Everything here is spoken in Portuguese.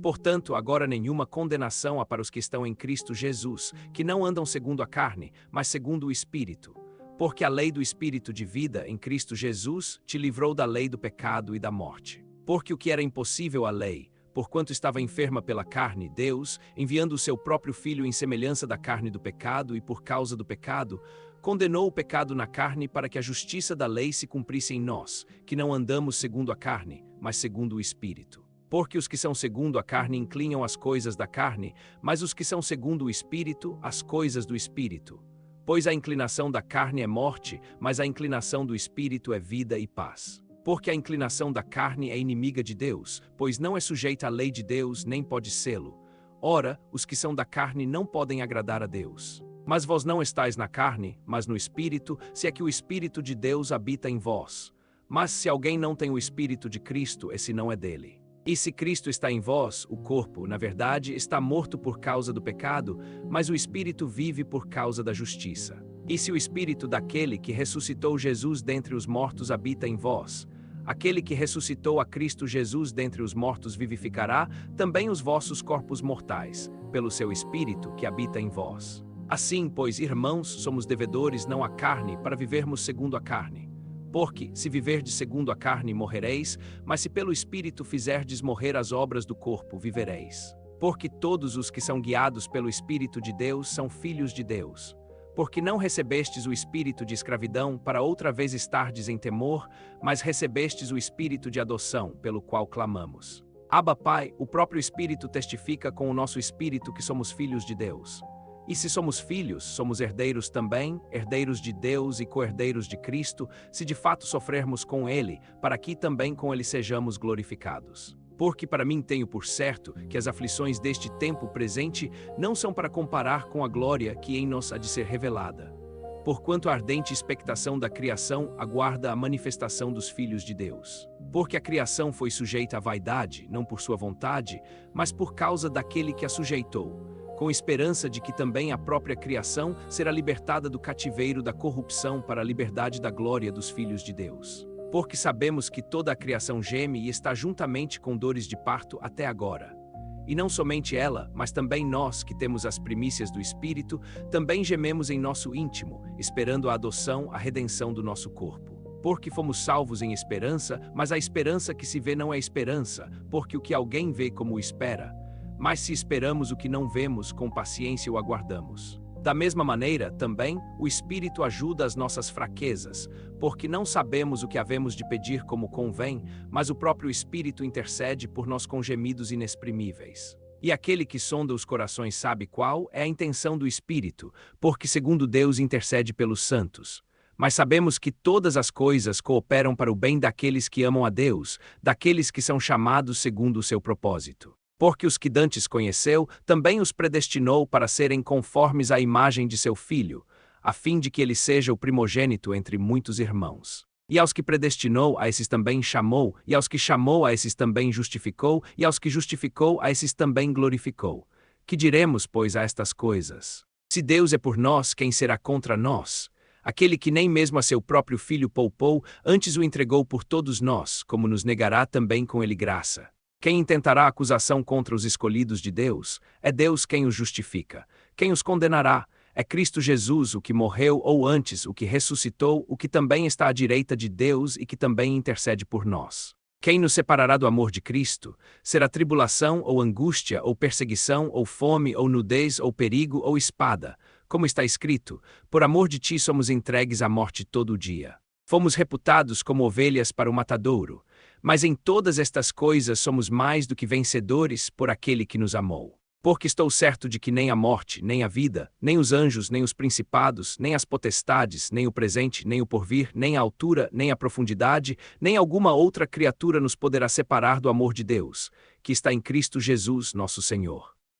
portanto, agora nenhuma condenação há para os que estão em Cristo Jesus, que não andam segundo a carne, mas segundo o Espírito. Porque a lei do Espírito de vida em Cristo Jesus te livrou da lei do pecado e da morte. Porque o que era impossível à lei, porquanto estava enferma pela carne, Deus, enviando o seu próprio Filho em semelhança da carne do pecado e por causa do pecado, condenou o pecado na carne para que a justiça da lei se cumprisse em nós, que não andamos segundo a carne, mas segundo o Espírito. Porque os que são segundo a carne inclinam as coisas da carne, mas os que são segundo o Espírito, as coisas do Espírito. Pois a inclinação da carne é morte, mas a inclinação do Espírito é vida e paz. Porque a inclinação da carne é inimiga de Deus, pois não é sujeita à lei de Deus, nem pode sê-lo. Ora, os que são da carne não podem agradar a Deus. Mas vós não estáis na carne, mas no Espírito, se é que o Espírito de Deus habita em vós. Mas se alguém não tem o Espírito de Cristo, esse não é dele. E se Cristo está em vós, o corpo, na verdade, está morto por causa do pecado, mas o Espírito vive por causa da justiça. E se o Espírito daquele que ressuscitou Jesus dentre os mortos habita em vós, aquele que ressuscitou a Cristo Jesus dentre os mortos vivificará também os vossos corpos mortais, pelo seu Espírito que habita em vós. Assim, pois, irmãos, somos devedores não à carne, para vivermos segundo a carne. Porque, se viverdes segundo a carne, morrereis, mas se pelo Espírito fizerdes morrer as obras do corpo, vivereis. Porque todos os que são guiados pelo Espírito de Deus são filhos de Deus. Porque não recebestes o espírito de escravidão para outra vez estardes em temor, mas recebestes o espírito de adoção, pelo qual clamamos. Abba, Pai, o próprio Espírito testifica com o nosso espírito que somos filhos de Deus. E se somos filhos, somos herdeiros também, herdeiros de Deus e co-herdeiros de Cristo, se de fato sofrermos com Ele, para que também com Ele sejamos glorificados. Porque para mim tenho por certo que as aflições deste tempo presente não são para comparar com a glória que em nós há de ser revelada. Porquanto a ardente expectação da criação aguarda a manifestação dos filhos de Deus. Porque a criação foi sujeita à vaidade, não por sua vontade, mas por causa daquele que a sujeitou, com esperança de que também a própria criação será libertada do cativeiro da corrupção para a liberdade da glória dos filhos de Deus. Porque sabemos que toda a criação geme e está juntamente com dores de parto até agora. E não somente ela, mas também nós, que temos as primícias do Espírito, também gememos em nosso íntimo, esperando a adoção, a redenção do nosso corpo. Porque fomos salvos em esperança, mas a esperança que se vê não é esperança, porque o que alguém vê como o espera. Mas se esperamos o que não vemos, com paciência o aguardamos. Da mesma maneira, também, o Espírito ajuda as nossas fraquezas, porque não sabemos o que havemos de pedir como convém, mas o próprio Espírito intercede por nós com gemidos inexprimíveis. E aquele que sonda os corações sabe qual é a intenção do Espírito, porque segundo Deus intercede pelos santos. Mas sabemos que todas as coisas cooperam para o bem daqueles que amam a Deus, daqueles que são chamados segundo o seu propósito. Porque os que dantes conheceu, também os predestinou para serem conformes à imagem de seu Filho, a fim de que ele seja o primogênito entre muitos irmãos. E aos que predestinou, a esses também chamou, e aos que chamou, a esses também justificou, e aos que justificou, a esses também glorificou. Que diremos, pois, a estas coisas? Se Deus é por nós, quem será contra nós? Aquele que nem mesmo a seu próprio Filho poupou, antes o entregou por todos nós, como nos negará também com ele graça? Quem intentará acusação contra os escolhidos de Deus? É Deus quem os justifica. Quem os condenará? É Cristo Jesus, o que morreu, ou antes, o que ressuscitou, o que também está à direita de Deus e que também intercede por nós. Quem nos separará do amor de Cristo? Será tribulação, ou angústia, ou perseguição, ou fome, ou nudez, ou perigo, ou espada? Como está escrito, por amor de ti somos entregues à morte todo o dia. Fomos reputados como ovelhas para o matadouro. Mas em todas estas coisas somos mais do que vencedores por aquele que nos amou. Porque estou certo de que nem a morte, nem a vida, nem os anjos, nem os principados, nem as potestades, nem o presente, nem o porvir, nem a altura, nem a profundidade, nem alguma outra criatura nos poderá separar do amor de Deus, que está em Cristo Jesus, nosso Senhor.